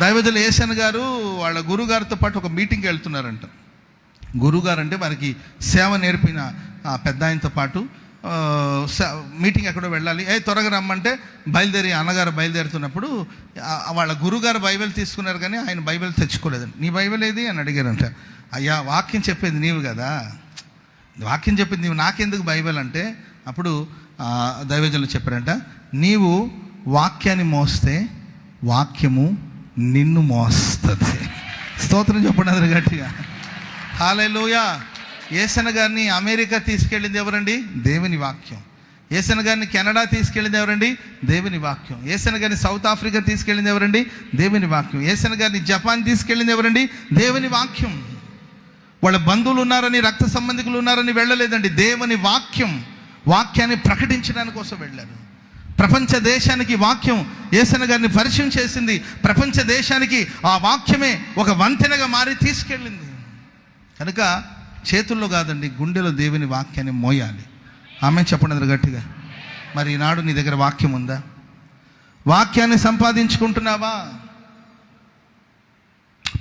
దైవజనులు ఏసన్ గారు వాళ్ళ గురుగారితో పాటు ఒక మీటింగ్కి వెళ్తున్నారంట. గురుగారు అంటే మనకి సేవ నేర్పిన పెద్ద ఆయనతో పాటు మీటింగ్ ఎక్కడో వెళ్ళాలి. త్వరగా రమ్మంటే బయలుదేరి అన్నగారు బయలుదేరుతున్నప్పుడు వాళ్ళ గురుగారు బైబిల్ తీసుకున్నారు, కానీ ఆయన బైబిల్ తెచ్చుకోలేదండి. నీ బైబిల్ ఏది అని అడిగారంట. అయ్యా, వాక్యం చెప్పేది నీవు కదా, వాక్యం చెప్పేది నీవు, నాకెందుకు బైబిల్ అంటే, అప్పుడు దైవజనులు చెప్పారంట, నీవు వాక్యాన్ని మోస్తే వాక్యము నిన్ను మోస్తుంది. స్తోత్రం చెప్పండి అందరు గట్టిగా. హల్లెలూయా. యేసన్న గారిని అమెరికా తీసుకెళ్ళింది ఎవరండి? దేవుని వాక్యం. యేసన్న గారిని కెనడా తీసుకెళ్ళింది ఎవరండి? దేవుని వాక్యం. యేసన్న గారిని సౌత్ ఆఫ్రికా తీసుకెళ్ళింది ఎవరండి? దేవుని వాక్యం. యేసన్న గారిని జపాన్ తీసుకెళ్ళింది ఎవరండి? దేవుని వాక్యం. వాళ్ళ బంధువులు ఉన్నారని, రక్త సంబంధికులు ఉన్నారని వెళ్ళలేదండి. దేవుని వాక్యం, వాక్యాన్ని ప్రకటించడానికి కోసం వెళ్ళారు. ప్రపంచ దేశానికి వాక్యం యేసన్న గారిని పరిచయం చేసింది. ప్రపంచ దేశానికి ఆ వాక్యమే ఒక వంతెనగా మారి తీసుకెళ్ళింది. కనుక చేతుల్లో కాదండి, గుండెలో దేవుని వాక్యాన్ని మోయాలి. ఆమె చెప్పండి గట్టిగా. మరి ఈనాడు నీ దగ్గర వాక్యం ఉందా? వాక్యాన్ని సంపాదించుకుంటున్నావా?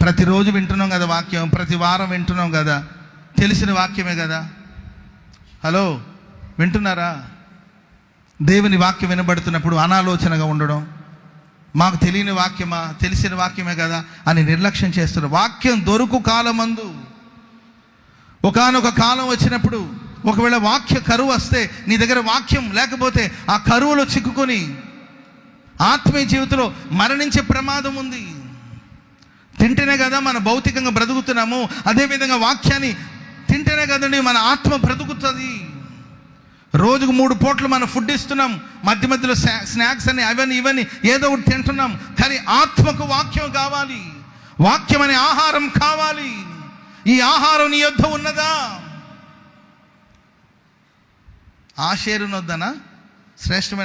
ప్రతిరోజు వింటున్నాం కదా వాక్యం, ప్రతి వారం వింటున్నాం కదా, తెలిసిన వాక్యమే కదా. హలో, వింటున్నారా? దేవుని వాక్యం వినబడుతున్నప్పుడు అనాలోచనగా ఉండడం, మాకు తెలియని వాక్యమా, తెలిసిన వాక్యమే కదా అని నిర్లక్ష్యం చేస్తున్నారు. వాక్యం దొరుకు కాలమందు, ఒకానొక కాలం వచ్చినప్పుడు ఒకవేళ వాక్య కరువు వస్తే, నీ దగ్గర వాక్యం లేకపోతే ఆ కరువులో చిక్కుకొని ఆత్మీయ జీవితంలో మరణించే ప్రమాదం ఉంది. తింటేనే కదా మన భౌతికంగా బ్రతుకుతున్నాము, అదేవిధంగా వాక్యాన్ని తింటేనే కదండి మన ఆత్మ బ్రతుకుతుంది. రోజుకు 3 పూటలు మనం ఫుడ్ ఇస్తున్నాం, మధ్య మధ్యలో స్నాక్స్ అని అవన్నీ ఇవన్నీ ఏదో ఒకటి తింటున్నాం, కానీ ఆత్మకు వాక్యం కావాలి, వాక్యం అనే ఆహారం కావాలి. ఈ ఆహారం నీ యొద్ద ఉన్నదా? ఆషేరునొద్దనా శ్రేష్టమైన